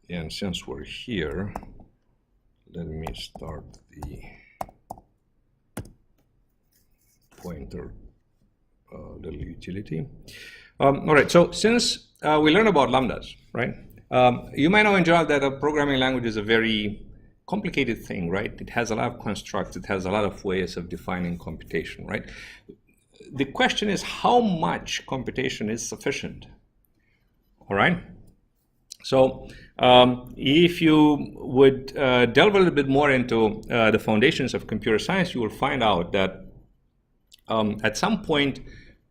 And since we're here, let me start the pointer little utility. All right, so since we learned about lambdas, right? You might know in general that a programming language is a very complicated thing, right? It has a lot of constructs, it has a lot of ways of defining computation, right? The question is how much computation is sufficient, all right? So if you would delve a little bit more into the foundations of computer science, you will find out that at some point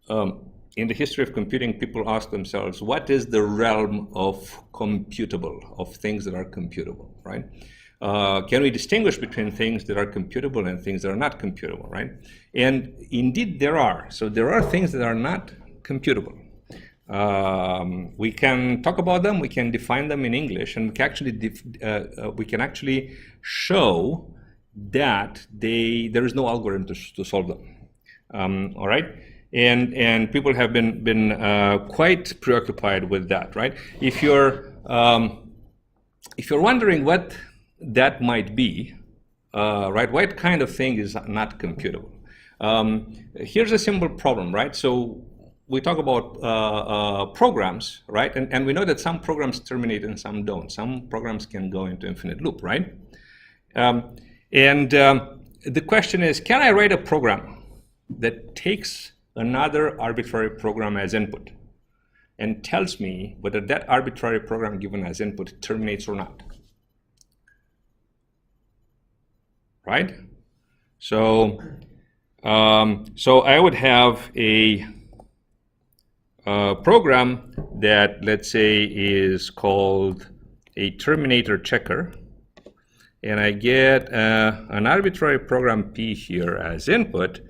in the history of computing, people ask themselves, what is the realm of computable, of things that are computable, right? Can we distinguish between things that are computable and things that are not computable, right? And indeed there are. So there are things that are not computable. We can talk about them, we can define them in English, and we can actually show that there is no algorithm to solve them. All right, and people have been quite preoccupied with that, right? If you're wondering what that might be, right? What kind of thing is not computable? Here's a simple problem, right? So we talk about programs, right? And we know that some programs terminate and some don't. Some programs can go into infinite loop, right? The question is, can I write a program that takes another arbitrary program as input and tells me whether that arbitrary program given as input terminates or not? Right? So I would have a program that, let's say, is called a terminator checker, and I get an arbitrary program P here as input,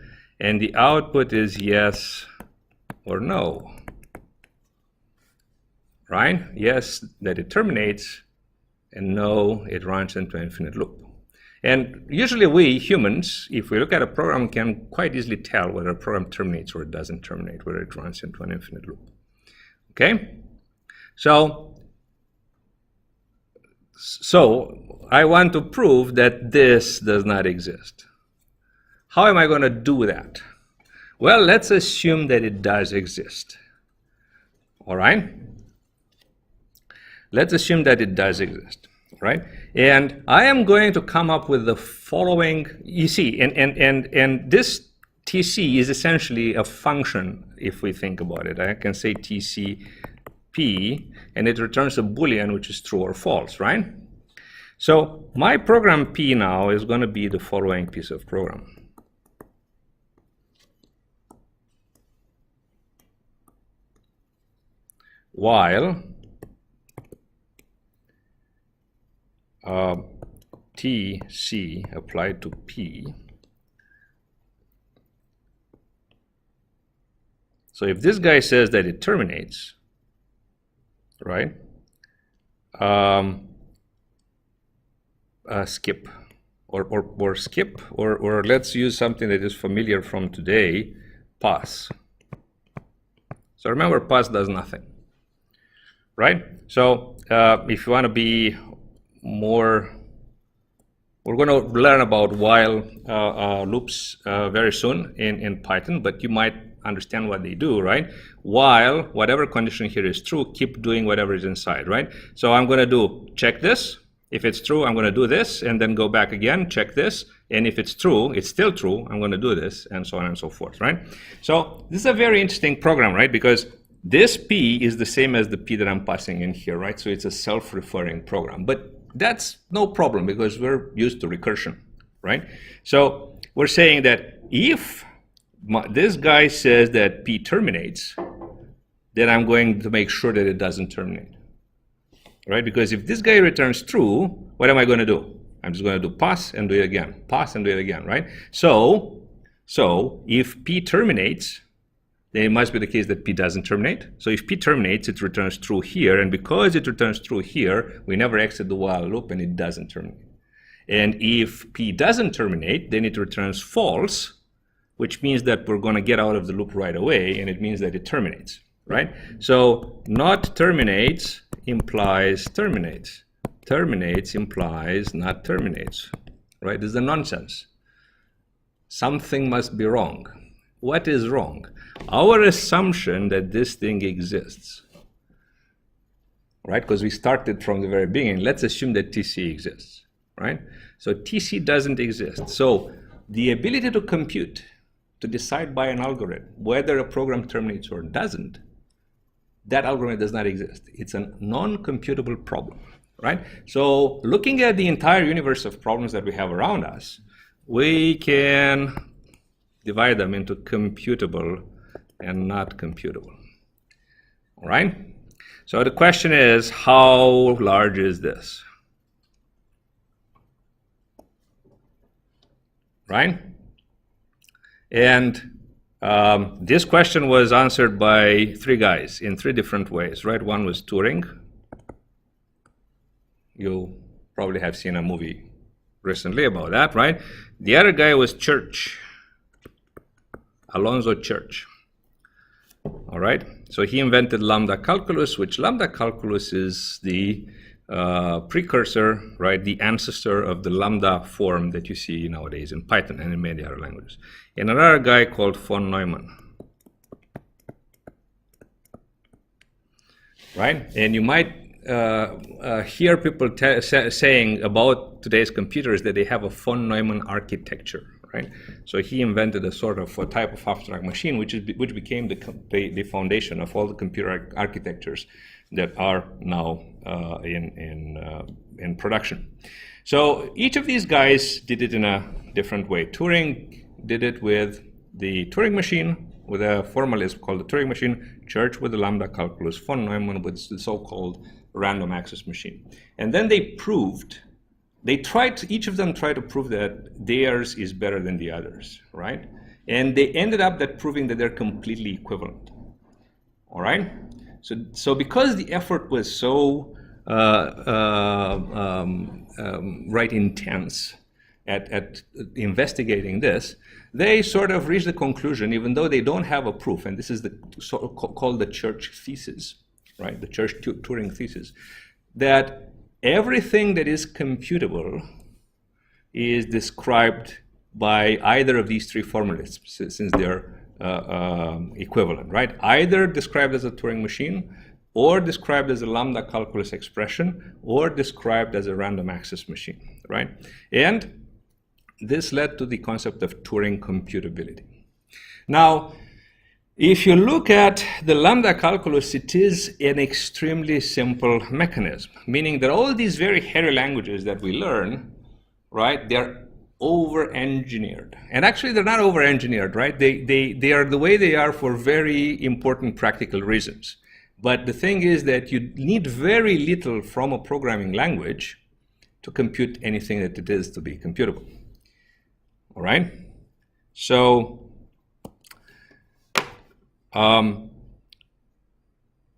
and the output is yes or no, right? Yes, that it terminates, and no, it runs into infinite loop. And usually we humans, if we look at a program, can quite easily tell whether a program terminates or it doesn't terminate, whether it runs into an infinite loop. Okay? So I want to prove that this does not exist. How am I going to do that? Well, let's assume that it does exist. All right? Let's assume that it does exist. Right? And I am going to come up with the following, you see, and this TC is essentially a function, if we think about it. I can say TCP, and it returns a Boolean, which is true or false, right? So my program P now is going to be the following piece of program. While TC applied to P. So if this guy says that it terminates, right? Skip, or skip, or let's use something that is familiar from today, pass. So remember, pass does nothing, right? So if you want to be more, we're going to learn about while loops very soon in Python, but you might understand what they do, right? While whatever condition here is true, keep doing whatever is inside, right? So I'm going to do check this. If it's true, I'm going to do this, and then go back again, check this, and if it's true, it's still true, I'm going to do this, and so on and so forth, right? So this is a very interesting program, right? Because this P is the same as the P that I'm passing in here, right? So it's a self-referring program, but that's no problem because we're used to recursion, right? So we're saying that if this guy says that P terminates, then I'm going to make sure that it doesn't terminate, right? Because if this guy returns true, what am I going to do? I'm just going to do pass and do it again, pass and do it again, right? So if P terminates, then it must be the case that P doesn't terminate. So if P terminates, it returns true here, and because it returns true here, we never exit the while loop and it doesn't terminate. And if P doesn't terminate, then it returns false, which means that we're going to get out of the loop right away, and it means that it terminates, right? So not terminates implies terminates. terminates implies not terminates, right? This is a nonsense. Something must be wrong. What is wrong? Our assumption that this thing exists, right? Because we started from the very beginning. Let's assume that TC exists, right? So TC doesn't exist. So the ability to compute, to decide by an algorithm whether a program terminates or doesn't, that algorithm does not exist. It's a non-computable problem, right? So looking at the entire universe of problems that we have around us, we can divide them into computable and not computable, all right? So the question is, how large is this, right? And this question was answered by three guys in three different ways, right? One was Turing. You probably have seen a movie recently about that, right? The other guy was Church, Alonzo Church. All right, so he invented lambda calculus, which lambda calculus is the precursor, right, the ancestor of the lambda form that you see nowadays in Python and in many other languages. And another guy called von Neumann, right? And you might hear people saying about today's computers that they have a von Neumann architecture, right? So he invented a sort of a type of abstract machine which became the foundation of all the computer architectures that are now in production. So each of these guys did it in a different way. Turing did it with the Turing machine, with a formalism called the Turing machine. Church with the lambda calculus. Von Neumann with the so-called random access machine. And then they proved, each of them tried to prove that theirs is better than the others, right? And they ended up proving that they're completely equivalent, all right? So because the effort was so intense at investigating this, they sort of reached the conclusion, even though they don't have a proof, and this is called the Church thesis, right? The Church Turing thesis, that everything that is computable is described by either of these three formulas, since they're equivalent, right? Either described as a Turing machine, or described as a lambda calculus expression, or described as a random access machine, right? And this led to the concept of Turing computability. Now, if you look at the lambda calculus, it is an extremely simple mechanism, meaning that all these very hairy languages that we learn, right, they're over-engineered. And actually, they're not over-engineered, right? They are the way they are for very important practical reasons. But the thing is that you need very little from a programming language to compute anything that it is to be computable. All right? So, all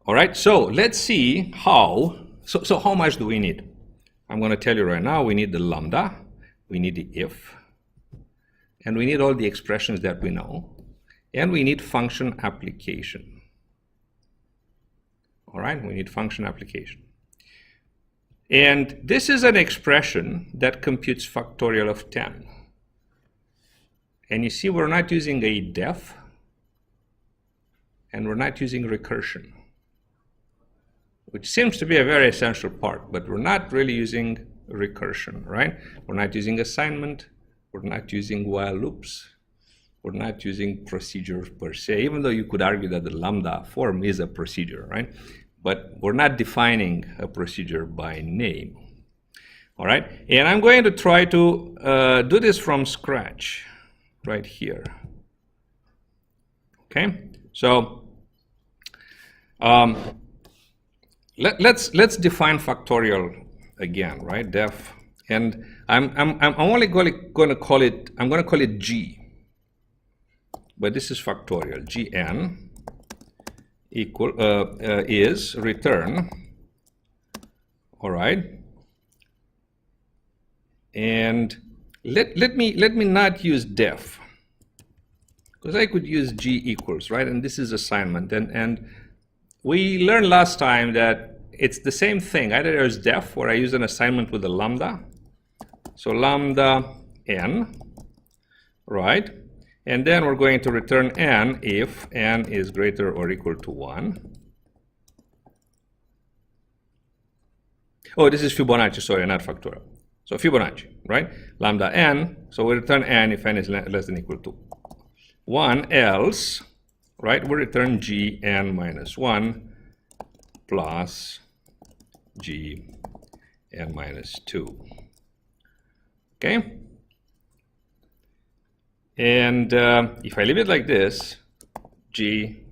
right, so let's see how, so how much do we need? I'm going to tell you right now, we need the lambda, we need the if, and we need all the expressions that we know, and we need function application. All right, we need function application. And this is an expression that computes factorial of 10. And you see, we're not using a def, and we're not using recursion, which seems to be a very essential part, but we're not really using recursion, right? We're not using assignment, we're not using while loops, we're not using procedures per se, even though you could argue that the lambda form is a procedure, right? But we're not defining a procedure by name, all right? And I'm going to try to do this from scratch right here, okay? So let's define factorial again, right? Def, and I'm only going to call it, I'm going to call it G, but this is factorial. Gn equal is return, all right? And let me not use def, because I could use G equals, right? And this is assignment, and we learned last time that it's the same thing. Either there's def, or I use an assignment with a lambda. So lambda n, right? And then we're going to return n if n is greater or equal to 1. Oh, this is Fibonacci, sorry, not factorial. So Fibonacci, right? Lambda n, so we return n if n is less than equal to 1, else, right, we return gn minus 1 plus gn minus 2. Okay? And if I leave it like this, g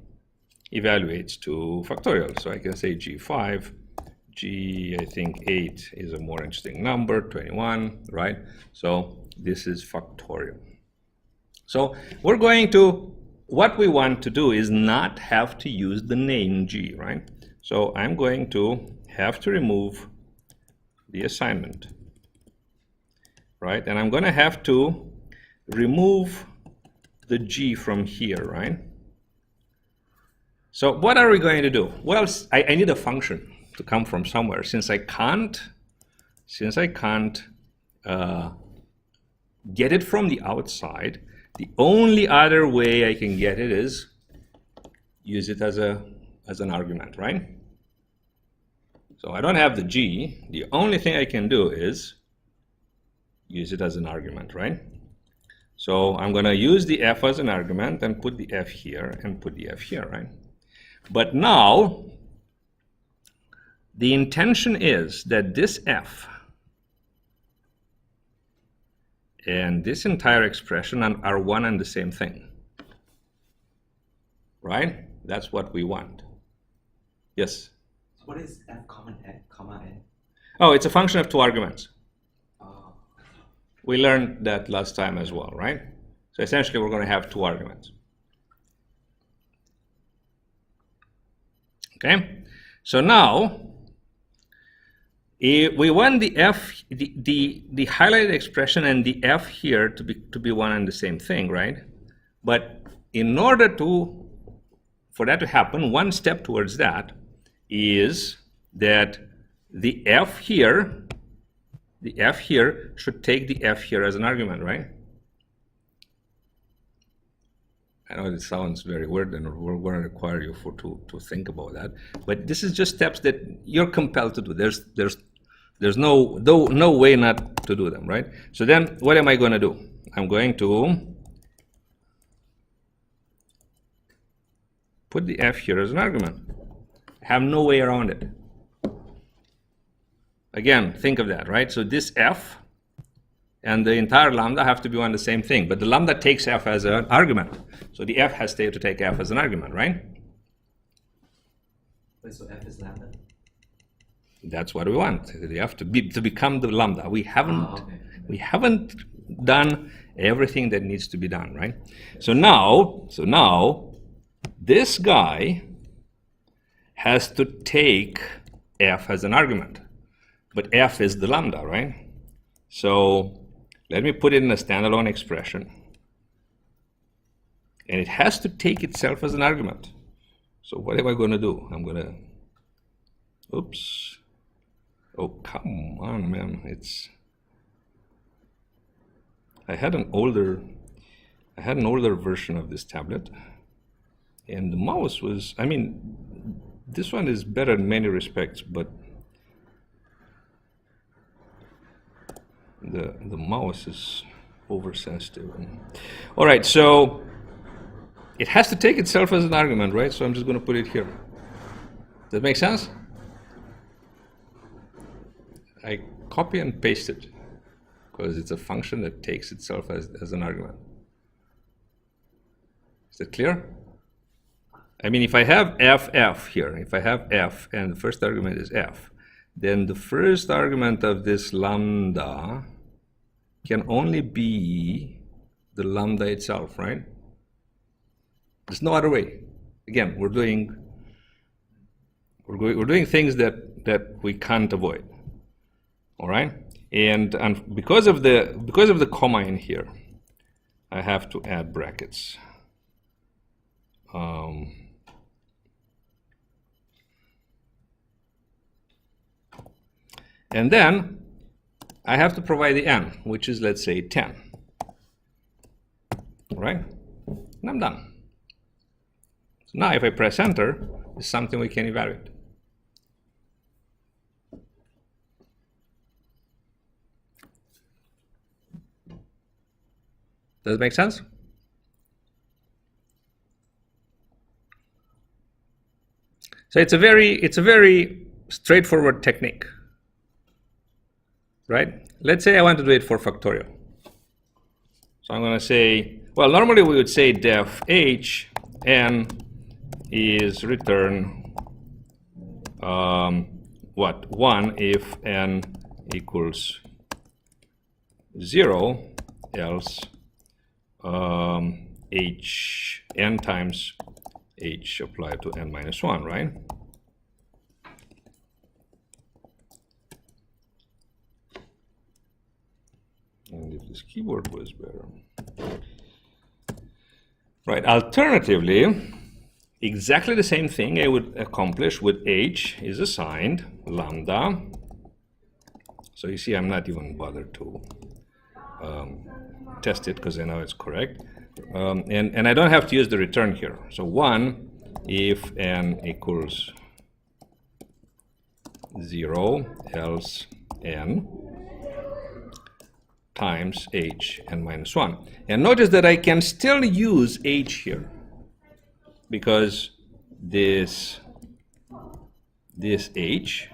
evaluates to factorial. So I can say g5, g, I think 8 is a more interesting number, 21, right? So this is factorial. So we're going to, what we want to do is not have to use the name g, right? So I'm going to have to remove the assignment, right? And I'm going to have to remove the g from here, right? So what are we going to do? Well, I need a function to come from somewhere. Since I can't get it from the outside, the only other way I can get it is use it as an argument, right? So I don't have the g. The only thing I can do is use it as an argument, right? So I'm going to use the f as an argument and put the f here and put the f here, right? But now the intention is that this f and this entire expression are one and the same thing, right? That's what we want. Yes? So what is f comma n? Oh, it's a function of two arguments. We learned that last time as well, right? So essentially, we're going to have two arguments. Okay? So now, we want the f, the highlighted expression and the f here to be one and the same thing, right? But in order for that to happen, one step towards that is that the f here should take the f here as an argument, right? I know it sounds very weird, and we're going to require you to think about that. But this is just steps that you're compelled to do. There's no way not to do them, right? So then, what am I going to do? I'm going to put the f here as an argument. I have no way around it. Again, think of that, right? So this f and the entire lambda have to be on the same thing, but the lambda takes f as an argument. So the f has to take f as an argument, right? Wait, so f is lambda? That's what we want. The f to become the lambda. We haven't done everything that needs to be done, right? So now this guy has to take f as an argument. But f is the lambda, right? So let me put it in a standalone expression. And it has to take itself as an argument. So what am I going to do? I'm going to, oops. Oh, come on, man. I had an older version of this tablet. And the mouse was, I mean, this one is better in many respects, but the mouse is oversensitive. All right, so it has to take itself as an argument, right? So I'm just going to put it here. Does that make sense? I copy and paste it because it's a function that takes itself as an argument. Is that clear? I mean, if I have f here, if I have f and the first argument is f, then the first argument of this lambda can only be the lambda itself, right? There's no other way. Again, we're doing things that we can't avoid. All right, and because of the comma in here, I have to add brackets. And then I have to provide the n, which is, let's say, 10. All right? And I'm done. So now if I press enter, it's something we can evaluate. Does it make sense? So it's a very straightforward technique, right? Let's say I want to do it for factorial. So I'm going to say, well, normally we would say def h n is return what? 1 if n equals 0, else h n times h applied to n minus 1, right? And if this keyboard was better. Right, alternatively, exactly the same thing I would accomplish with h is assigned lambda. So you see I'm not even bothered to test it because I know it's correct. And I don't have to use the return here. So 1 if n equals 0, else n times h n minus 1. And notice that I can still use h here because this h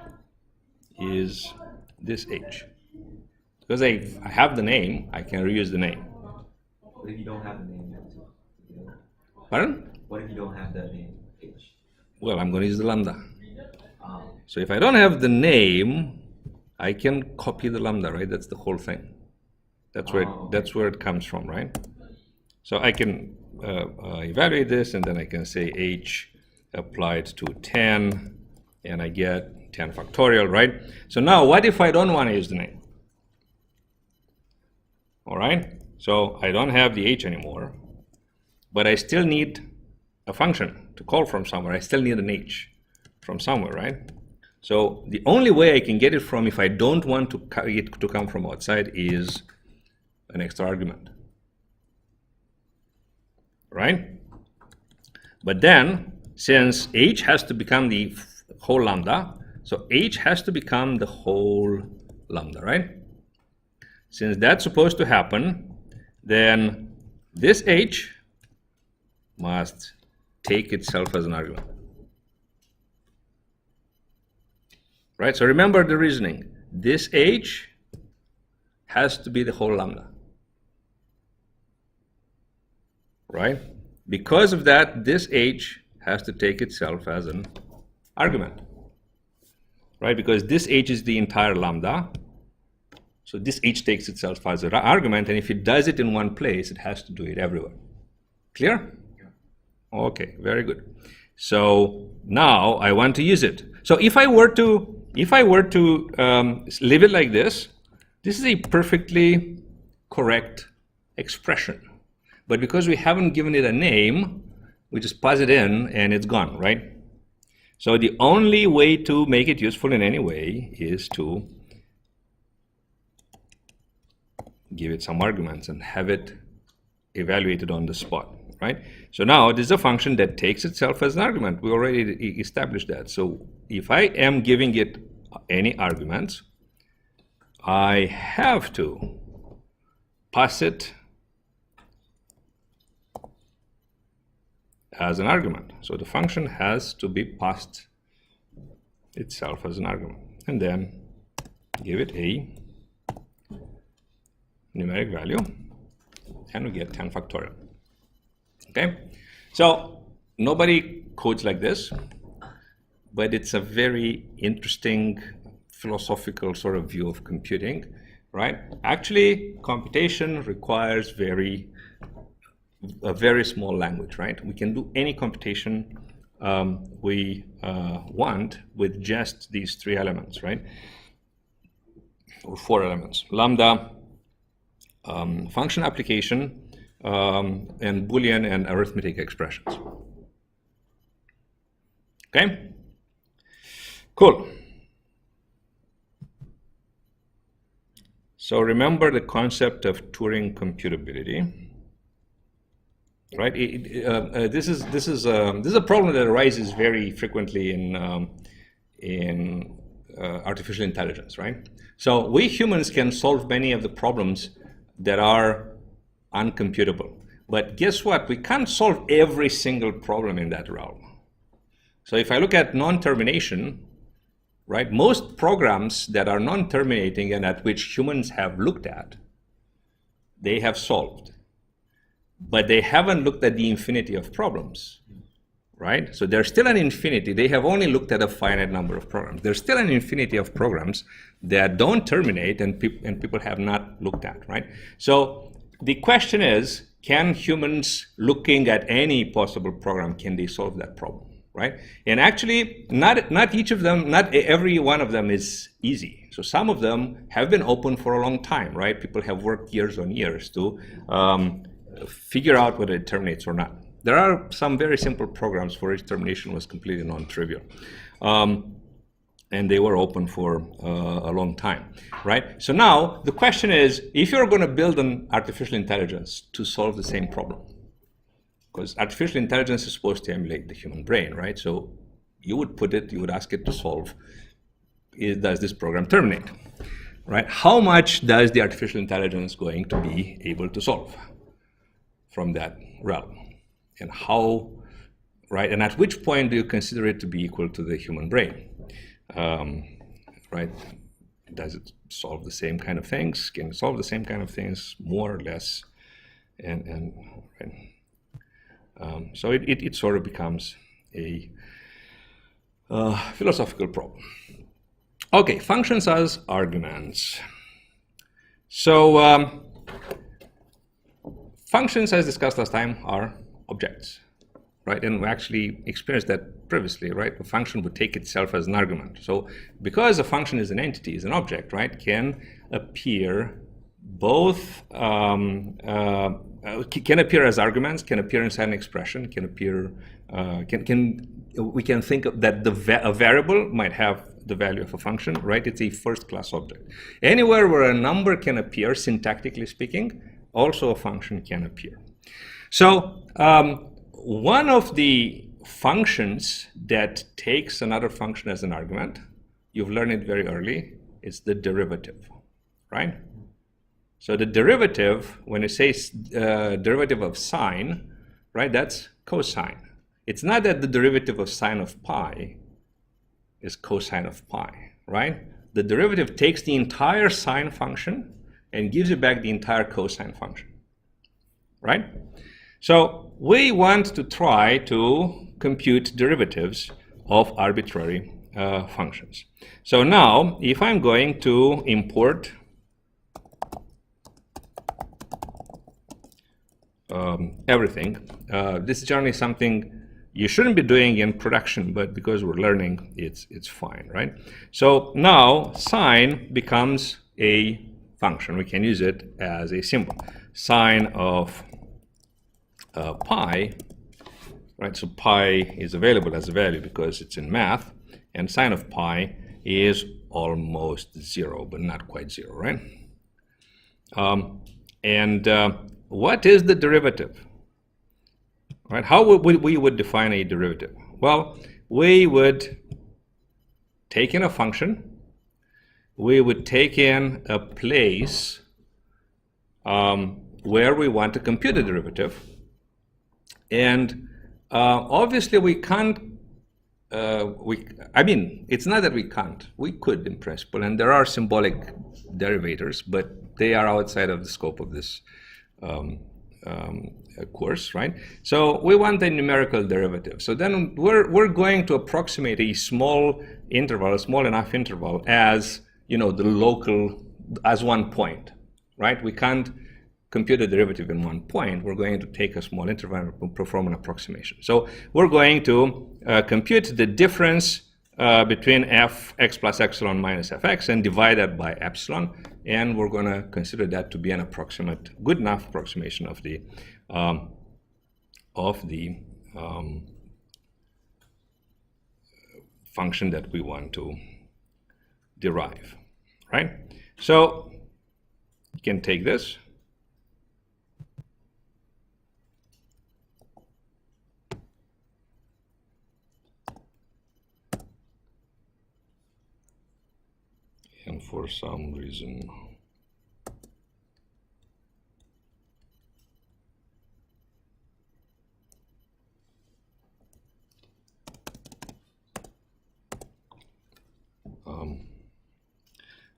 is this h. Because I have the name, I can reuse the name. What if you don't have the name? Pardon? What if you don't have the name H? Well, I'm going to use the lambda. So if I don't have the name, I can copy the lambda, right? That's the whole thing. That's where it comes from, right? So I can evaluate this, and then I can say h applied to 10, and I get 10 factorial, right? So now what if I don't want to use the name? All right, so I don't have the h anymore, but I still need a function to call from somewhere. I still need an h from somewhere, right? So the only way I can get it from, if I don't want to it to come from outside, is an extra argument, right? But then, since h has to become the whole lambda, so h has to become the whole lambda, right? Since that's supposed to happen, then this h must take itself as an argument. Right? So remember the reasoning. This h has to be the whole lambda. Right? Because of that, this h has to take itself as an argument. Right? Because this h is the entire lambda. So this h takes itself as an argument, and if it does it in one place, it has to do it everywhere. Clear? Okay, very good. So now I want to use it. So if I were to leave it like this is a perfectly correct expression. But because we haven't given it a name, we just pass it in and it's gone, right? So the only way to make it useful in any way is to give it some arguments and have it evaluated on the spot, right? So now this is a function that takes itself as an argument. We already established that. So if I am giving it any arguments, I have to pass it as an argument. So the function has to be passed itself as an argument, and then give it a numeric value, and we get 10 factorial. Okay, so nobody codes like this, but it's a very interesting philosophical sort of view of computing, right? Actually, computation requires a very small language, right? We can do any computation we want with just these 3 elements, right? Or 4 elements: lambda, function application, and Boolean and arithmetic expressions. Okay, cool. So remember the concept of Turing computability, right? This is a problem that arises very frequently in artificial intelligence, right? So we humans can solve many of the problems that are uncomputable, but guess what? We can't solve every single problem in that realm. So if I look at non-termination, right, most programs that are non-terminating and at which humans have looked at, they have solved. But they haven't looked at the infinity of problems, right? So there's still an infinity. They have only looked at a finite number of programs. There's still an infinity of programs that don't terminate and people have not looked at, right? So the question is, can humans, looking at any possible program, can they solve that problem? Right? And actually, not each of them, not every one of them is easy. So some of them have been open for a long time, right? People have worked years on years to figure out whether it terminates or not. There are some very simple programs for which termination was completely non-trivial. And they were open for a long time, right? So now the question is, if you're going to build an artificial intelligence to solve the same problem, because artificial intelligence is supposed to emulate the human brain, right? So you would ask it to solve, does this program terminate, right? How much does the artificial intelligence going to be able to solve from that realm? And how, right? And at which point do you consider it to be equal to the human brain, right? Does it solve the same kind of things? Can it solve the same kind of things, more or less? And right? So it sort of becomes a philosophical problem. Okay, functions as arguments. So functions, as discussed last time, are objects, right? And we actually experienced that previously, right? A function would take itself as an argument. So because a function is an entity, is an object, right, can appear both can appear as arguments, can appear inside an expression, can appear we can think of that a variable might have the value of a function, right? It's a first-class object. Anywhere where a number can appear, syntactically speaking, also a function can appear. So one of the functions that takes another function as an argument, you've learned it very early, is the derivative, right? So the derivative, when it says derivative of sine, right, that's cosine. It's not that the derivative of sine of pi is cosine of pi, right? The derivative takes the entire sine function and gives you back the entire cosine function, right? So we want to try to compute derivatives of arbitrary functions. So now, if I'm going to import everything, this is generally something you shouldn't be doing in production, but because we're learning, it's fine, right? So now sine becomes a function. We can use it as a symbol. Sine of pi, right? So pi is available as a value because it's in math, and sine of pi is almost 0, but not quite 0, right? What is the derivative? Right? How would we would define a derivative? Well, we would take in a function, we would take in a place where we want to compute a derivative, and obviously we can't, I mean, it's not that we can't, we could in principle, and there are symbolic derivators, but they are outside of the scope of this course, right? So we want a numerical derivative. So then we're going to approximate a small interval, a small enough interval as, you know, the local, as one point, right? We can't compute a derivative in one point. We're going to take a small interval and perform an approximation. So we're going to compute the difference between fx plus epsilon minus fx and divide that by epsilon, and we're going to consider that to be an approximate, good enough approximation of the function that we want to derive, right? So You can take this. And for some reason,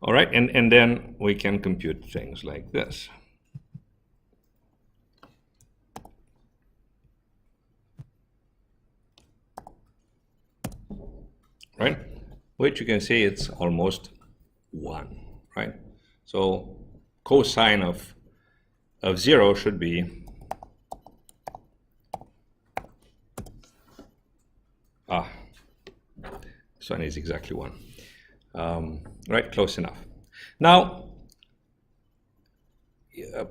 all right, and then we can compute things like this. Right? Which you can see it's almost 1, right? So cosine of 0 should be this one is exactly 1. Right, close enough. Now,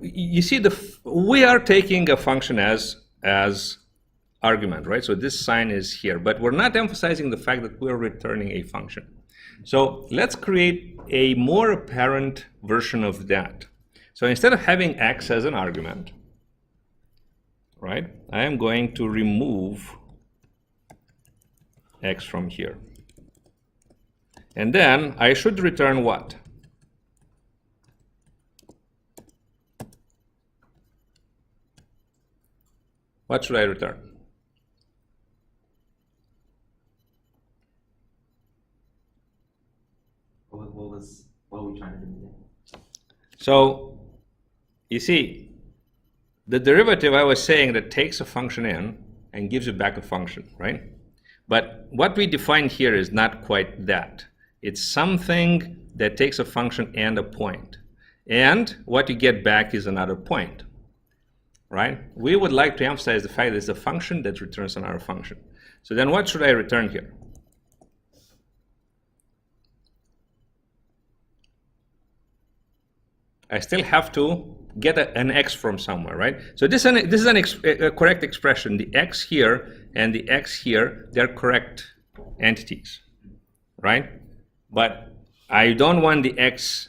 you see, we are taking a function as argument, right? So this sign is here, but we're not emphasizing the fact that we're returning a function. So let's create a more apparent version of that. So instead of having x as an argument, right, I am going to remove x from here. And then I should return what? What should I return? What are we trying to do there? So you see, the derivative I was saying that takes a function in and gives you back a function, right? But what we define here is not quite that. It's something that takes a function and a point. And what you get back is another point, right? We would like to emphasize the fact that it's a function that returns another function. So then what should I return here? I still have to get an x from somewhere, right? So this is a correct expression. The x here and the x here, they're correct entities, right? But I don't want the x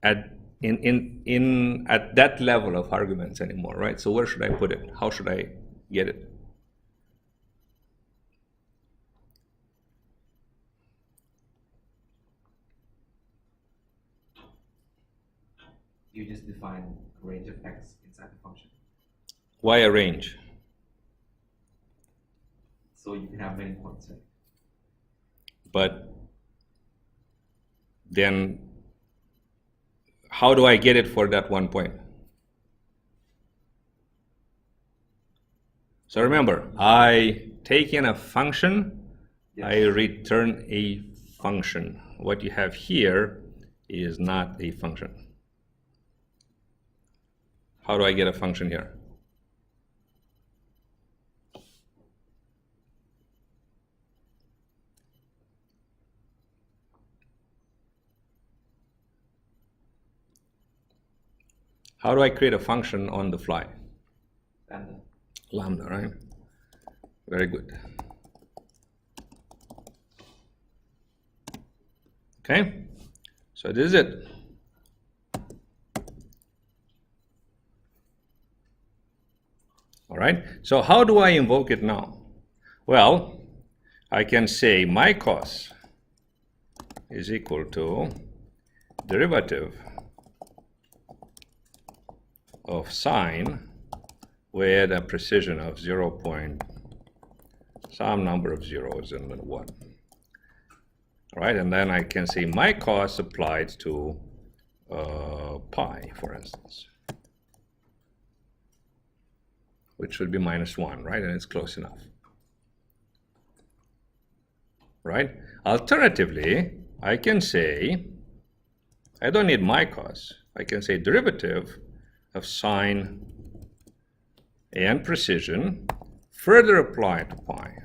at that level of arguments anymore, right? So where should I put it? How should I get it? You just define a range of x inside the function. Why a range? So you can have many points, right? But then how do I get it for that one point? So remember, I take in a function, yes. I return a function. What you have here is not a function. How do I get a function here? How do I create a function on the fly? Lambda. Lambda, right? Very good. Okay, so this is it. All right, so how do I invoke it now? Well, I can say my cos is equal to derivative of sine with a precision of 0 point some number of zeros and 1. All right, and then I can say my cos applied to pi, for instance, which should be -1, right? And it's close enough, right? Alternatively, I can say, I don't need my cos. I can say derivative of sine and precision, further apply to pi.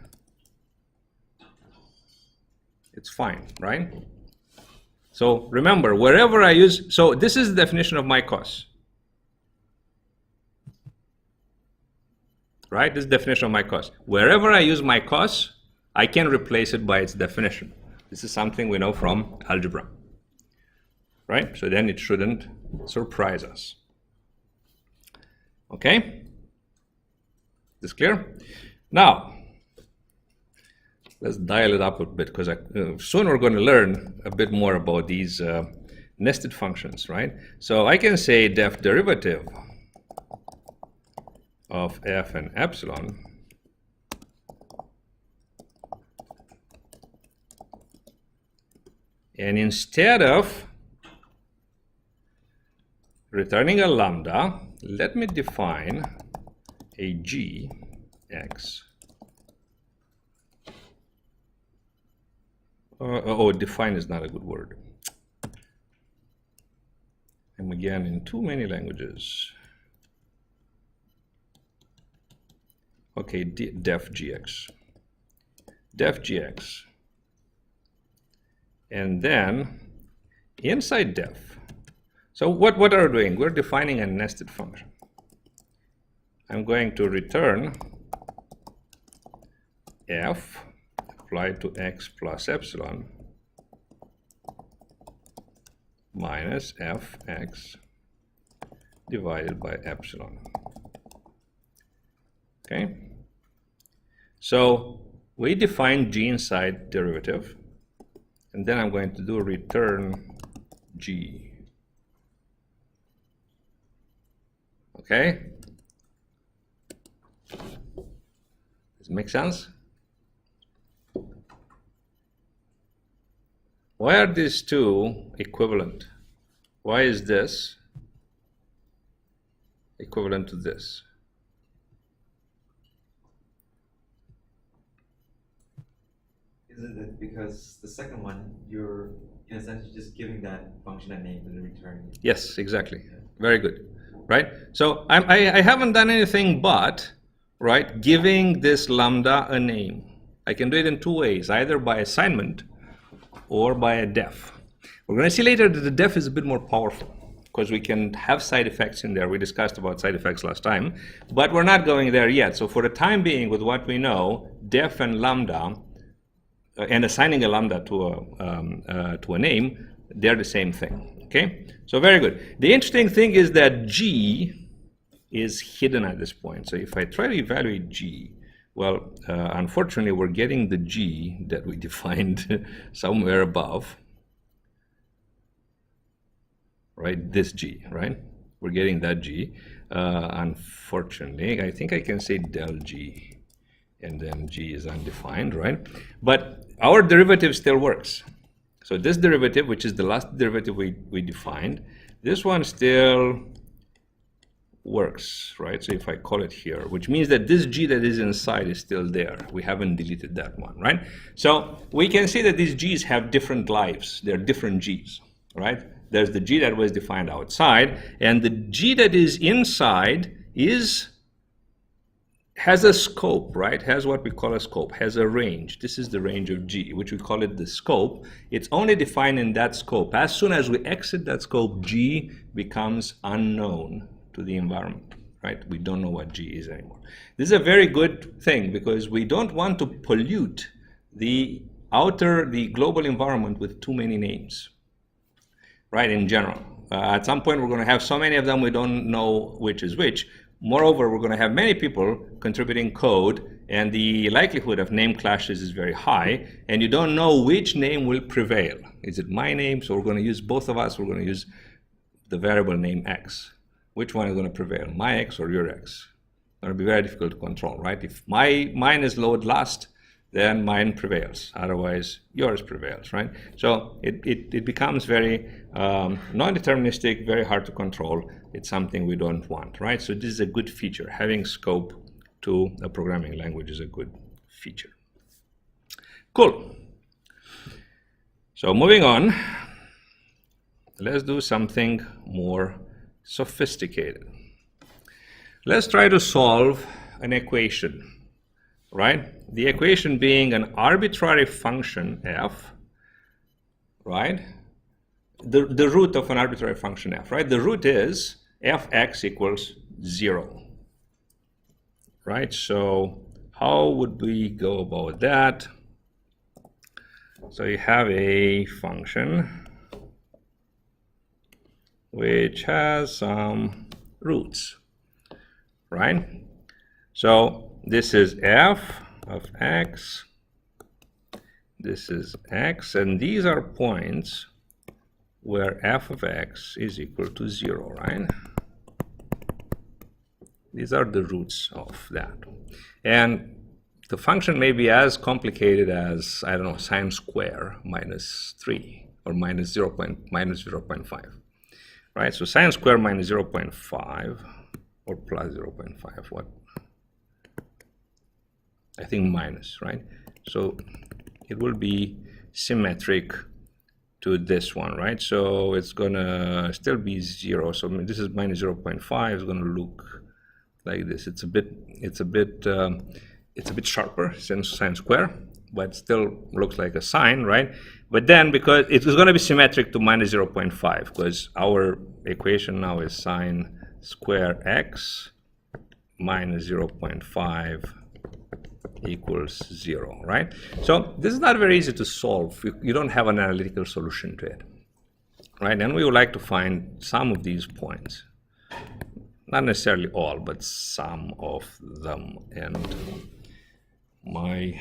It's fine, right? So remember, wherever I use, so this is the definition of my cos. Right? This is the definition of my cos. Wherever I use my cos, I can replace it by its definition. This is something we know from algebra. Right? So then it shouldn't surprise us. Okay? This clear? Now, let's dial it up a bit, because soon we're going to learn a bit more about these nested functions, right? So I can say def derivative of f and epsilon and instead of returning a lambda, let me define a g x. Define is not a good word. I'm again in too many languages. Okay, def gx. Def gx. And then inside def. So what are we doing? We're defining a nested function. I'm going to return f applied to x plus epsilon minus fx divided by epsilon. Okay? So we define g inside derivative, and then I'm going to do return g. Okay? Does it make sense? Why are these two equivalent? Why is this equivalent to this? Isn't it because the second one, you're in a sense just giving that function a name and then returning it? Yes, exactly. Very good. Right? So I haven't done anything but, right, giving this lambda a name. I can do it in two ways, either by assignment or by a def. We're going to see later that the def is a bit more powerful because we can have side effects in there. We discussed about side effects last time, but we're not going there yet. So for the time being, with what we know, def and lambda, and assigning a lambda to a name, they're the same thing. Okay, so very good. The interesting thing is that g is hidden at this point. So if I try to evaluate g, well, unfortunately, we're getting the g that we defined somewhere above, right? This g, right? We're getting that g. Unfortunately, I think I can say del g, and then g is undefined, right? But our derivative still works. So this derivative, which is the last derivative we defined, this one still works, right? So if I call it here, which means that this g that is inside is still there. We haven't deleted that one, right? So we can see that these g's have different lives. They're different g's, right? There's the g that was defined outside, and the g that is inside has a scope, right? Has what we call a scope, has a range. This is the range of g, which we call it the scope. It's only defined in that scope. As soon as we exit that scope, g becomes unknown to the environment, right? We don't know what g is anymore. This is a very good thing because we don't want to pollute the global environment with too many names, right? In general, at some point we're going to have so many of them we don't know which is which. Moreover, we're going to have many people contributing code, and the likelihood of name clashes is very high, and you don't know which name will prevail. Is it my name? So we're going to use both of us. We're going to use the variable name x. Which one is going to prevail, my x or your x? It's going to be very difficult to control, right? If mine is lowered last, then mine prevails. Otherwise, yours prevails, right? So it becomes very non-deterministic, very hard to control. It's something we don't want, right? So this is a good feature. Having scope to a programming language is a good feature. Cool. So moving on, let's do something more sophisticated. Let's try to solve an equation, right? The equation being an arbitrary function f, right? The root of an arbitrary function f, right? The root is fx equals 0, right? So how would we go about that? So you have a function which has some roots, right? So this is f of x, this is x, and these are points where f of x is equal to 0, right? These are the roots of that. And the function may be as complicated as, I don't know, sine square minus 3 or minus 0.5, right? So sine square minus 0.5 or plus 0.5, what? I think minus, right? So it will be symmetric to this one, right? So it's gonna still be 0. So this is minus 0.5. It's gonna look like this. It's a bit sharper since sine square, but still looks like a sine, right? But then because it is going to be symmetric to minus 0.5, because our equation now is sine square x minus 0.5 equals 0, right? So this is not very easy to solve. You don't have an analytical solution to it, right? And we would like to find some of these points. Not necessarily all, but some of them. And my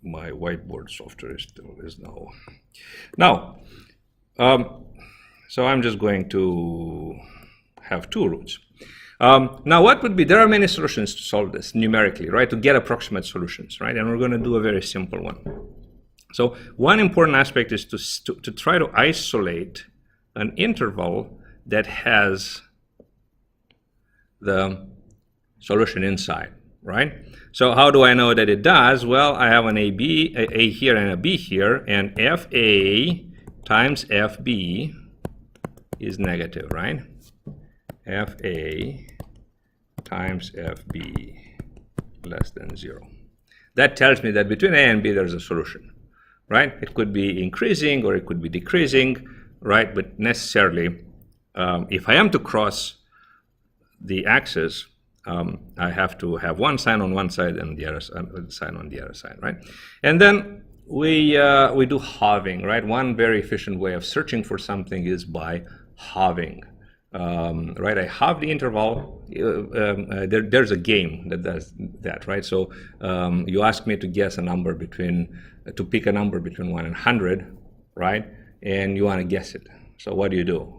my whiteboard software is now. So I'm just going to have two roots. Now, what would be, there are many solutions to solve this numerically, right, to get approximate solutions, right, and we're going to do a very simple one. So one important aspect is to try to isolate an interval that has the solution inside, right? So how do I know that it does? Well, I have an A here and a B here, and FA times FB is negative, right? FA times FB less than 0. That tells me that between A and B there's a solution, right? It could be increasing or it could be decreasing, right? But necessarily, if I am to cross the axis, I have to have one sign on one side and the other sign on the other side, right? And then we do halving, right? One very efficient way of searching for something is by halving. Right, I halve the interval. There's a game that does that, right? So you ask me to guess a number to pick a number between 1 and 100, right? And you want to guess it. So what do?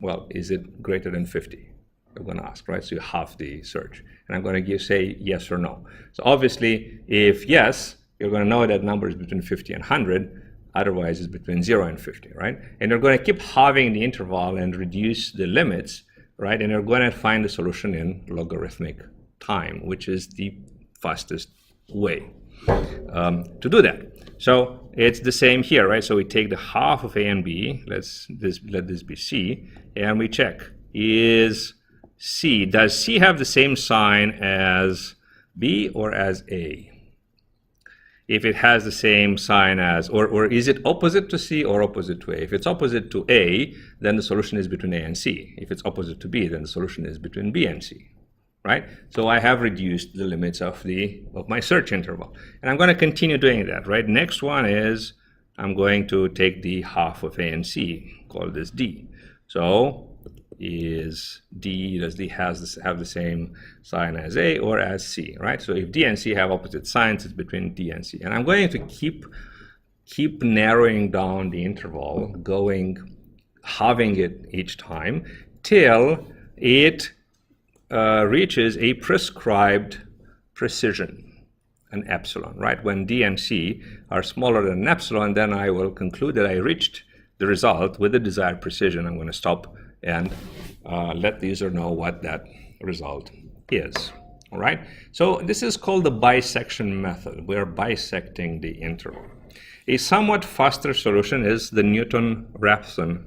Well, is it greater than 50? I'm going to ask, right? So you halve the search, and I'm going to say yes or no. So obviously, if yes, you're going to know that number is between 50 and 100. Otherwise, it's between 0 and 50, right? And you're going to keep halving the interval and reduce the limits, right? And you're going to find the solution in logarithmic time, which is the fastest way to do that. So it's the same here, right? So we take the half of A and B, let this be C, and we check, does C have the same sign as B or as A? If it has the same sign as, or is it opposite to C or opposite to A? If it's opposite to A, then the solution is between A and C. If it's opposite to B, then the solution is between B and C, right? So I have reduced the limits of my search interval. And I'm going to continue doing that, right? Next one is I'm going to take the half of A and C, call this D. So does D have the same sign as A or as C, right? So if D and C have opposite signs, it's between D and C. And I'm going to keep narrowing down the interval, halving it each time till it reaches a prescribed precision, an epsilon, right? When D and C are smaller than an epsilon, then I will conclude that I reached the result with the desired precision. I'm going to stop and let the user know what that result is. All right. So this is called the bisection method. We're bisecting the interval. A somewhat faster solution is the Newton-Raphson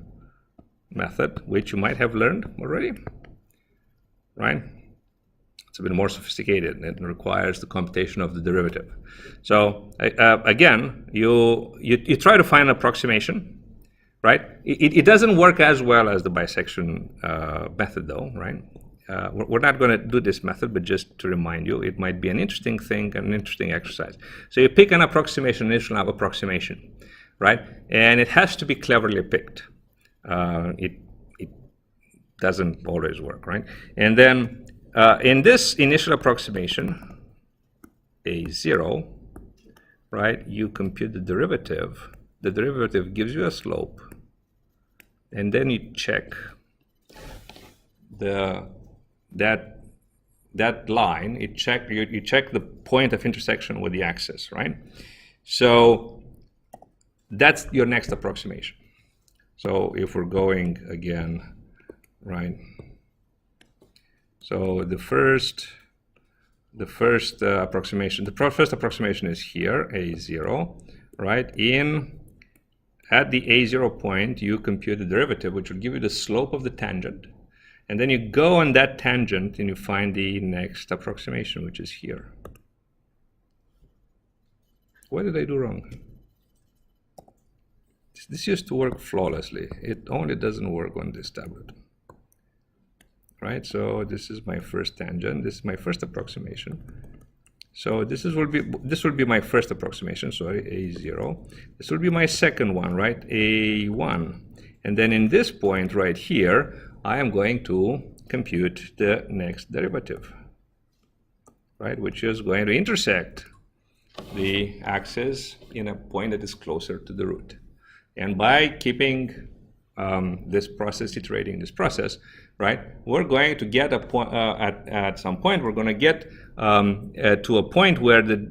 method, which you might have learned already, right? It's a bit more sophisticated. It requires the computation of the derivative. So again, you try to find an approximation. Right? It doesn't work as well as the bisection method, though, right? we're not going to do this method, but just to remind you, it might be an interesting thing, an interesting exercise. So you pick an approximation, initial approximation, right? And it has to be cleverly picked. It doesn't always work, right? And then in this initial approximation, A0, right, you compute the derivative. The derivative gives you a slope, and then you check that line. You check the point of intersection with the axis, right? So that's your next approximation. So if we're going again, right? So the first approximation, first approximation is here, A0, right? At the A0 point, you compute the derivative, which will give you the slope of the tangent. And then you go on that tangent and you find the next approximation, which is here. What did I do wrong? This used to work flawlessly. It only doesn't work on this tablet. Right, so this is my first tangent. This is my first approximation. So this will be my first approximation. Sorry, A0. This will be my second one, right? A1. And then in this point right here, I am going to compute the next derivative, right? Which is going to intersect the axis in a point that is closer to the root. And by keeping this process, iterating this process, right, we're going to get a point at some point. We're going to get to a point where the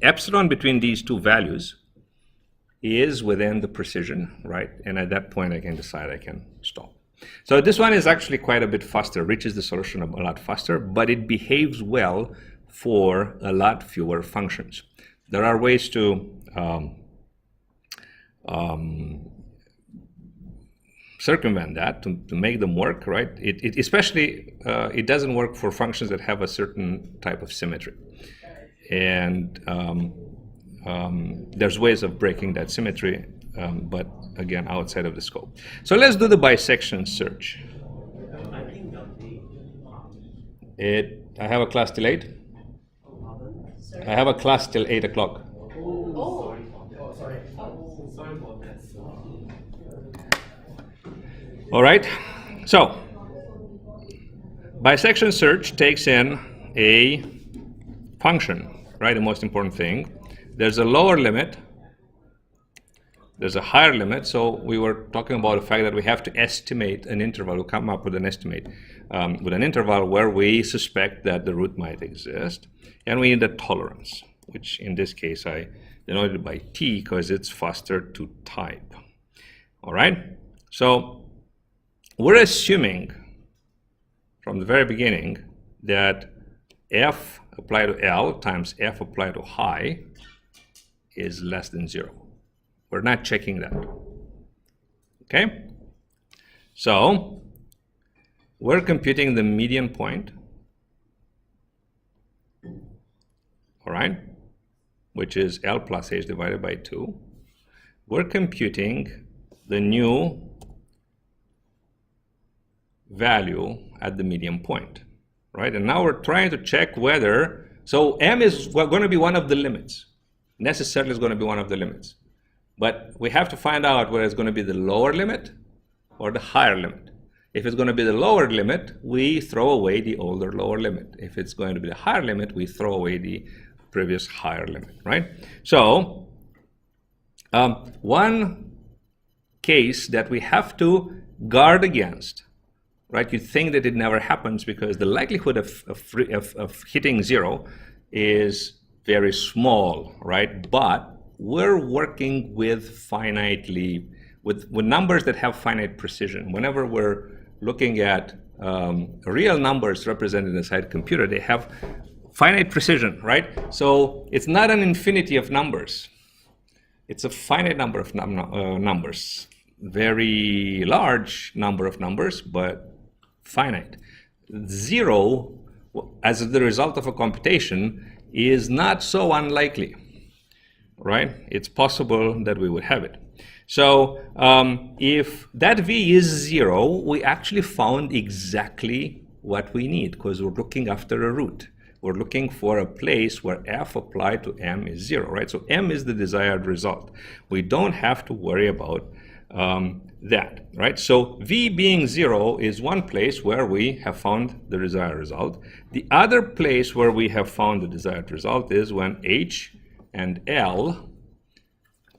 epsilon between these two values is within the precision, right? And at that point, I can decide I can stop. So this one is actually quite a bit faster, reaches the solution a lot faster, but it behaves well for a lot fewer functions. There are ways to circumvent that, to make them work, right? Especially, it doesn't work for functions that have a certain type of symmetry. And there's ways of breaking that symmetry, but again, outside of the scope. So let's do the bisection search. I have a class till 8. I have a class till 8 o'clock. All right, so bisection search takes in a function, right? The most important thing. There's a lower limit, there's a higher limit. So we were talking about the fact that we have to estimate an interval, we come up with an estimate, with an interval where we suspect that the root might exist. And we need a tolerance, which in this case I denoted by T because it's faster to type. All right, so we're assuming from the very beginning that f applied to L times f applied to high is less than 0. We're not checking that. Okay? So we're computing the median point, all right, which is L plus H divided by 2. We're computing the new value at the median point, right? And now we're trying to check whether, so M is going to be one of the limits, necessarily is going to be one of the limits. But we have to find out whether it's going to be the lower limit or the higher limit. If it's going to be the lower limit, we throw away the older lower limit. If it's going to be the higher limit, we throw away the previous higher limit, right? So one case that we have to guard against, right? You think that it never happens because the likelihood of hitting 0 is very small, right? But we're working with with numbers that have finite precision. Whenever we're looking at real numbers represented inside a computer, they have finite precision, right? So it's not an infinity of numbers. It's a finite number of numbers. Very large number of numbers, but finite. 0, as the result of a computation, is not so unlikely, right? It's possible that we would have it. So if that v is 0, we actually found exactly what we need because we're looking after a root. We're looking for a place where f applied to m is 0, right? So m is the desired result. We don't have to worry about that, right? So v being 0 is one place where we have found the desired result. The other place where we have found the desired result is when h and l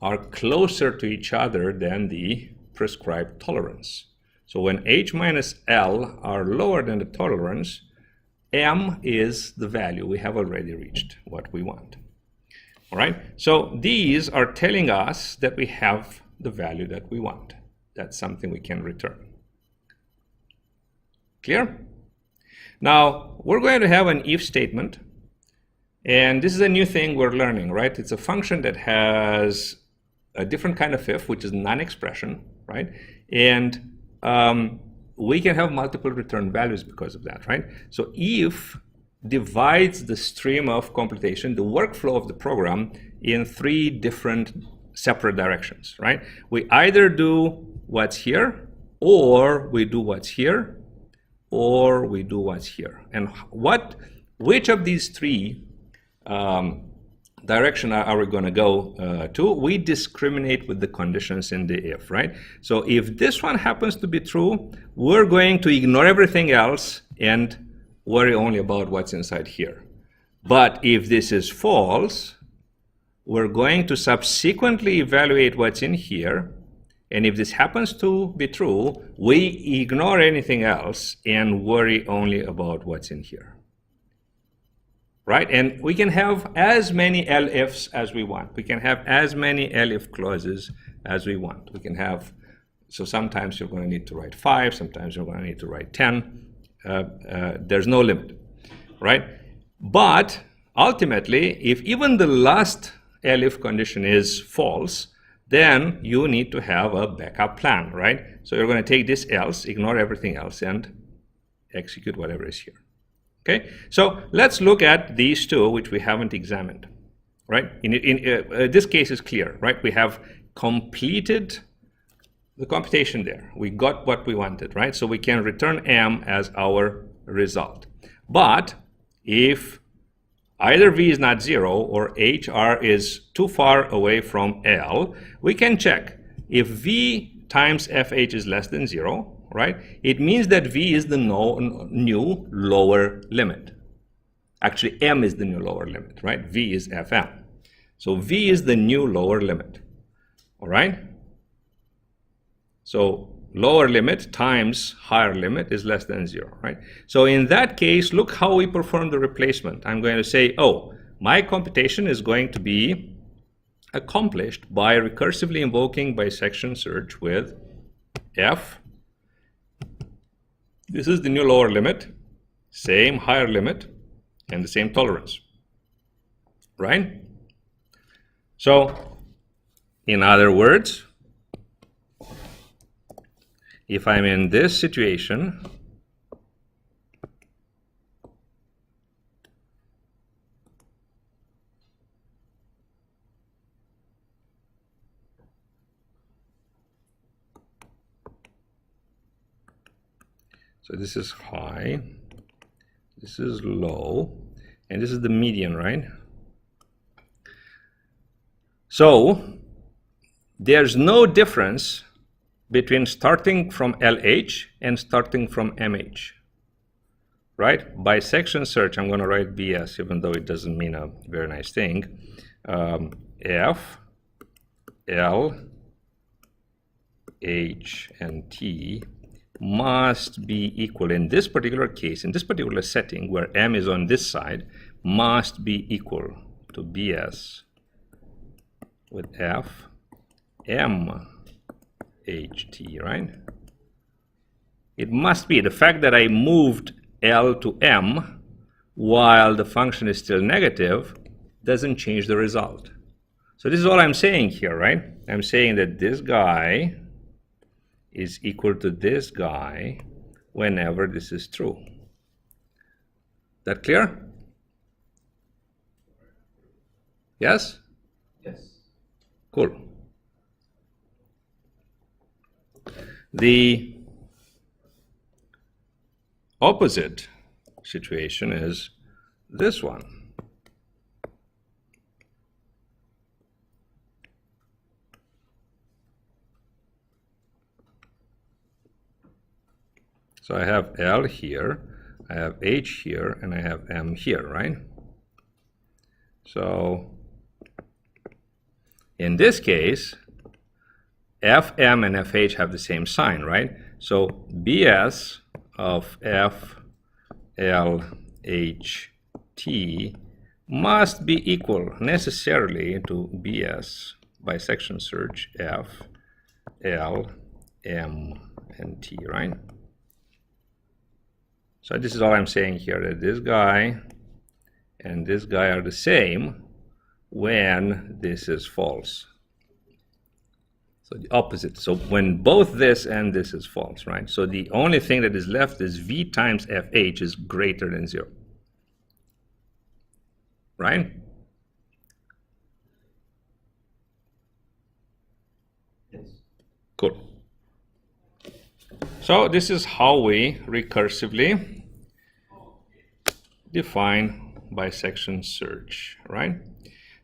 are closer to each other than the prescribed tolerance. So when h minus l are lower than the tolerance, m is the value. We have already reached what we want. All right, so these are telling us that we have the value that we want. That's something we can return. Clear? Now, we're going to have an if statement. And this is a new thing we're learning, right? It's a function that has a different kind of if, which is non-expression, right? And we can have multiple return values because of that, right? So if divides the stream of computation, the workflow of the program, in 3 different separate directions, right? We either do what's here, or we do what's here, or we do what's here. And which of these 3 direction are we going to go to? We discriminate with the conditions in the if, right? So if this one happens to be true, we're going to ignore everything else and worry only about what's inside here. But if this is false, we're going to subsequently evaluate what's in here. And if this happens to be true, we ignore anything else and worry only about what's in here. Right? And we can have as many elifs as we want. We can have as many elif clauses as we want. We can have, so sometimes you're going to need to write 5, sometimes you're going to need to write 10. There's no limit, right? But ultimately, if even the last elif condition is false, then you need to have a backup plan, right? So you're going to take this else, ignore everything else, and execute whatever is here. Okay, so let's look at these 2, which we haven't examined, right? In this case is clear, right? We have completed the computation there. We got what we wanted, right? So we can return m as our result. But if either v is not 0 or hr is too far away from l, we can check. If v times fh is less than 0, right, it means that v is the new lower limit. Actually, m is the new lower limit, right? V is fm. So v is the new lower limit, all right? So lower limit times higher limit is less than 0, right? So in that case, look how we perform the replacement. I'm going to say, oh, my computation is going to be accomplished by recursively invoking bisection search with f. This is the new lower limit, same higher limit, and the same tolerance, right? So, in other words, if I'm in this situation, so this is high, this is low, and this is the median, right? So there's no difference between starting from LH and starting from MH, right? Bisection search, I'm going to write BS, even though it doesn't mean a very nice thing. F, L, H, and T must be equal in this particular case, in this particular setting where M is on this side, must be equal to BS with F, M, H, T, right? It must be. The fact that I moved L to M while the function is still negative doesn't change the result. So this is all I'm saying here, right? I'm saying that this guy is equal to this guy whenever this is true. That clear? Yes? Yes. Cool. The opposite situation is this one. So I have L here, I have H here, and I have M here, right? So in this case, Fm and Fh have the same sign, right? So Bs of F, L, H, T must be equal necessarily to Bs bisection search F, L, M, and T, right? So this is all I'm saying here, that this guy and this guy are the same when this is false. So the opposite. So when both this and this is false, right? So the only thing that is left is V times Fh is greater than 0. Right? Yes. Cool. So this is how we recursively define bisection search, right?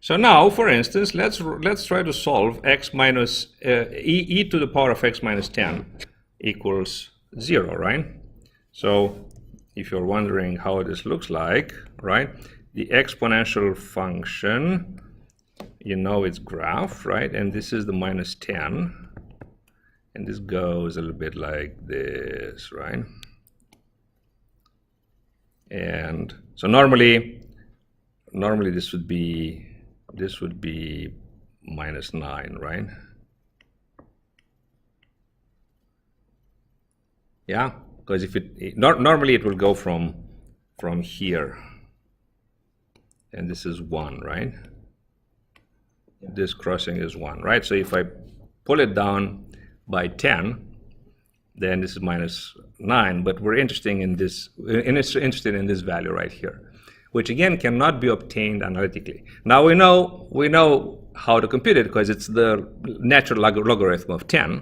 So now, for instance, let's try to solve x minus e to the power of x minus 10 equals 0, right? So if you're wondering how this looks like, right? The exponential function, you know its graph, right? And this is the minus 10. And this goes a little bit like this, right? And so normally this would be minus 9, right? Yeah, because if normally it will go from here, and this is 1, right? Yeah. This crossing is 1, right? So if I pull it down by 10, then this is minus 9, but we're interested in this value right here, which again cannot be obtained analytically. Now we know how to compute it because it's the natural logarithm of 10,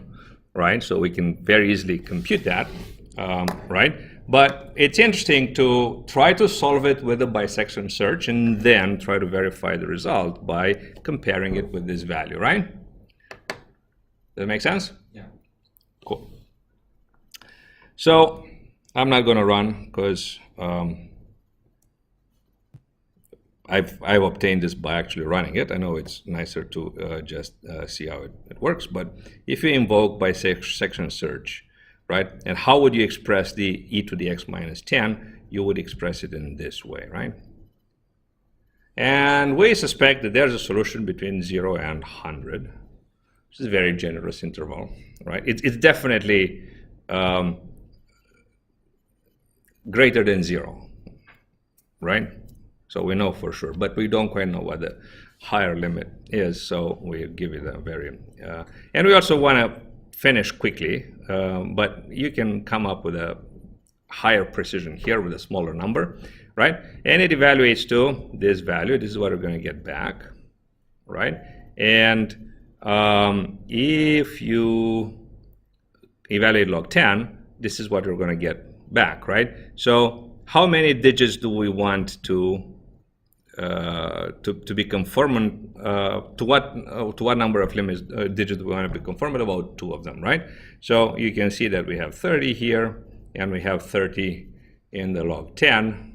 right? So we can very easily compute that, right? But it's interesting to try to solve it with a bisection search and then try to verify the result by comparing it with this value, right? Does that make sense? Yeah. Cool. So I'm not going to run because I've obtained this by actually running it. I know it's nicer to just see how it works, but if you invoke bisection search, right, and how would you express the e to the x minus 10? You would express it in this way, right? And we suspect that there's a solution between 0 and 100, which is a very generous interval, right? It's definitely greater than 0, right? So we know for sure, but we don't quite know what the higher limit is, so we give it a very... and we also want to finish quickly, but you can come up with a higher precision here with a smaller number, right? And it evaluates to this value. This is what we're going to get back, right? And if you evaluate log 10, this is what we're going to get back, right? So how many digits do we want to be conformant to what number of limits digits do we want to be conformant? About 2 of them, right? So you can see that we have 30 here and we have 30 in the log 10.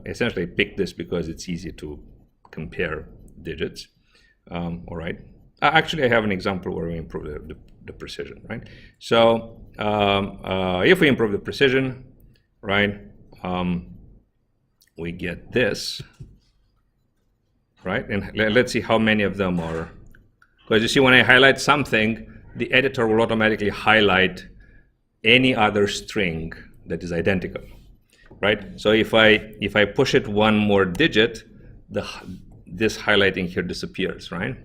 Essentially pick this because it's easy to compare digits. All right. Actually, I have an example where we improve the precision, right? So if we improve the precision, right, we get this, right? And let's see how many of them are, because you see when I highlight something, the editor will automatically highlight any other string that is identical, right? So if I push it one more digit, this highlighting here disappears, right?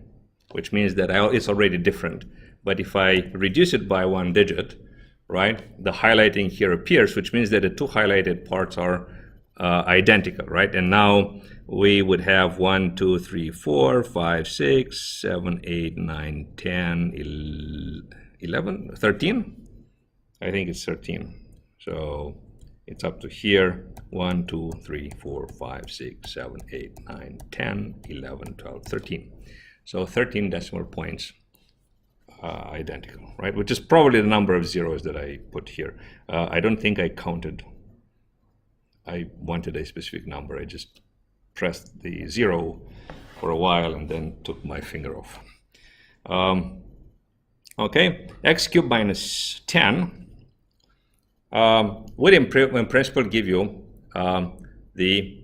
Which means that it's already different. But if I reduce it by 1 digit, right, the highlighting here appears, which means that the 2 highlighted parts are identical, right? And now we would have 1, 2, 3, 4, 5, 6, 7, 8, 9, 10, 11, 13, I think it's 13. So it's up to here. 1, 2, 3, 4, 5, 6, 7, 8, 9, 10, 11, 12, 13. So 13 decimal points identical, right? Which is probably the number of zeros that I put here. I don't think I counted. I wanted a specific number. I just pressed the 0 for a while and then took my finger off. Okay, x cubed minus 10 would in principle give you the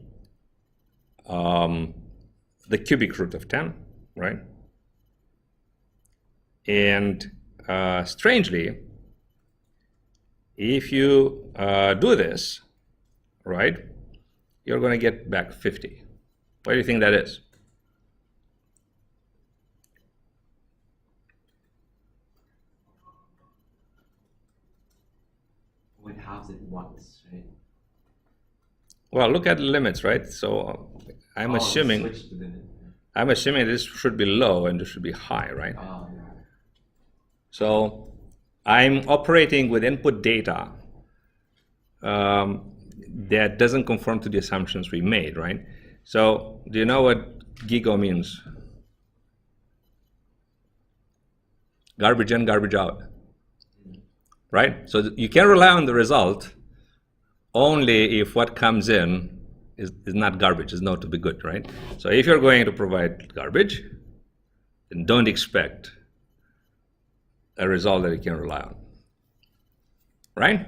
cubic root of 10, right? And strangely, if you do this, right, you're going to get back 50. What do you think that is? When halves it once, right? Well, look at the limits, right? So I'm assuming this should be low and this should be high, right? Oh, yeah. So I'm operating with input data that doesn't conform to the assumptions we made, right? So do you know what GIGO means? Garbage in, garbage out, right? So you can rely on the result only if what comes in is not garbage, is not to be good, right? So if you're going to provide garbage, then don't expect a result that you can rely on, right?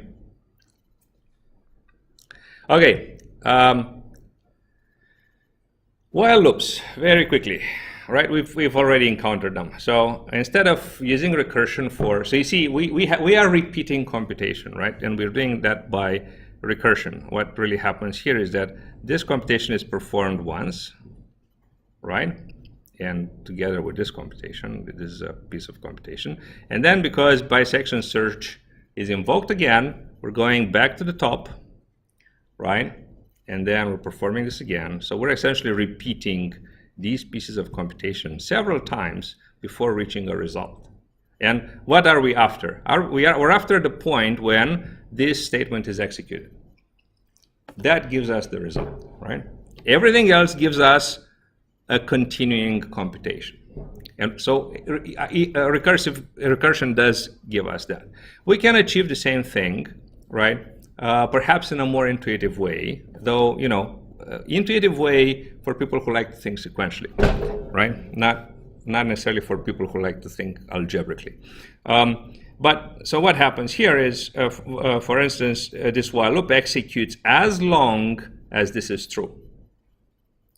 Okay, while loops, very quickly, right? We've already encountered them. So instead of using recursion for, so you see, we are repeating computation, right? And we're doing that by recursion. What really happens here is that this computation is performed once, right? And together with this computation, this is a piece of computation. And then because bisection search is invoked again, we're going back to the top, right? And then we're performing this again. So we're essentially repeating these pieces of computation several times before reaching a result. And what are we after? We're after the point when this statement is executed. That gives us the result, right? Everything else gives us a continuing computation. And so recursion does give us that. We can achieve the same thing, right? Perhaps in a more intuitive way, though, you know, intuitive way for people who like to think sequentially, right? Not necessarily for people who like to think algebraically. But so what happens here is, for instance, this while loop executes as long as this is true,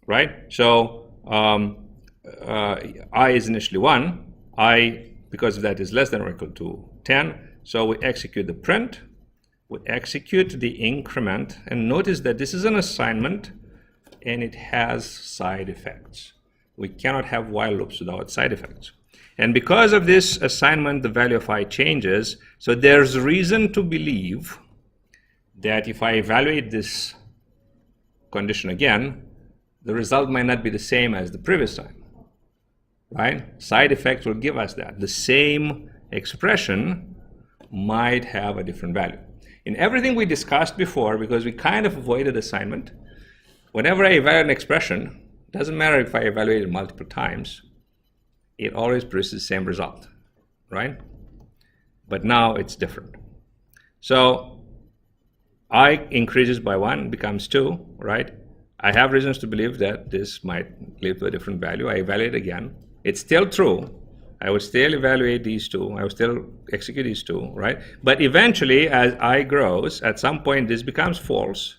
right? So I is initially 1, I, because of that, is less than or equal to 10, so we execute the print, we execute the increment, and notice that this is an assignment and it has side effects. We cannot have while loops without side effects. And because of this assignment, the value of I changes, so there's reason to believe that if I evaluate this condition again, the result might not be the same as the previous time, right? Side effects will give us that. The same expression might have a different value. In everything we discussed before, because we kind of avoided assignment, whenever I evaluate an expression, doesn't matter if I evaluate it multiple times, it always produces the same result, right? But now it's different. So I increases by 1, becomes 2, right? I have reasons to believe that this might lead to a different value. I evaluate again. It's still true. I would still evaluate these two. I would still execute these two, right? But eventually, as I grows, at some point, this becomes false,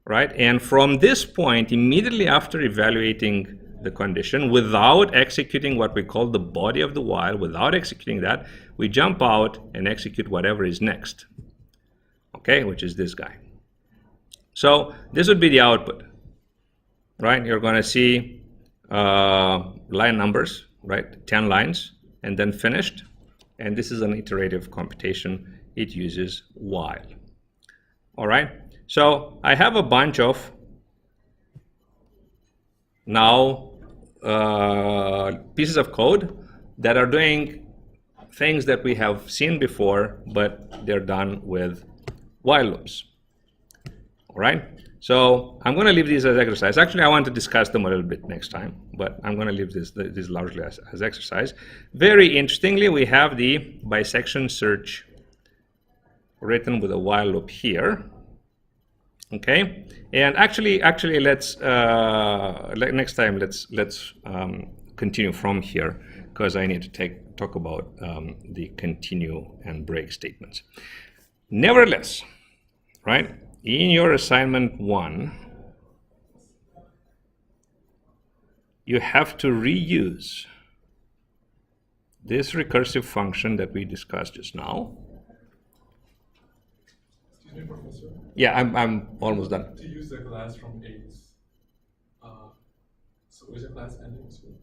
right? And from this point, immediately after evaluating the condition, without executing what we call the body of the while, without executing that, we jump out and execute whatever is next, okay, which is this guy. So this would be the output, right? You're going to see line numbers, right? 10 lines, and then finished. And this is an iterative computation. It uses while. All right. So I have a bunch of now pieces of code that are doing things that we have seen before, but they're done with while loops. All right? So I'm going to leave these as exercise. Actually, I want to discuss them a little bit next time, but I'm going to leave this largely as exercise. Very interestingly, we have the bisection search written with a while loop here. Okay, and actually, let's next time let's continue from here, because I need to talk about the continue and break statements. Nevertheless, right, in your assignment 1, you have to reuse this recursive function that we discussed just now. Excuse me, Professor. Yeah, I'm almost done. To use the class from 8. So is the class ending soon?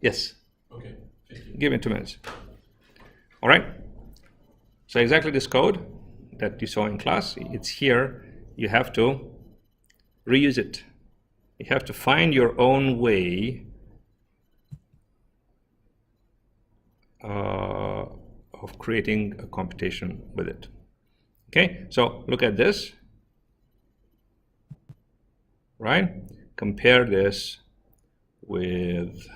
Yes. Okay, thank you. Give me 2 minutes. All right. So exactly this code that you saw in class, it's here. You have to reuse it. You have to find your own way of creating a computation with it. Okay, so look at this, right? Compare this with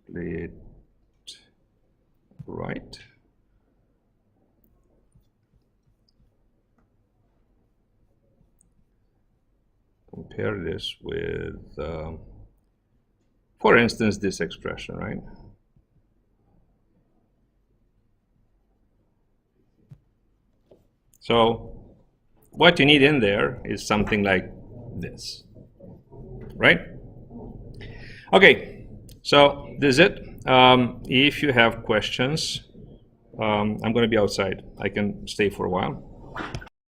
split right. Compare this with, for instance, this expression, right? So what you need in there is something like this, right? Okay, so this is it. If you have questions, I'm going to be outside. I can stay for a while.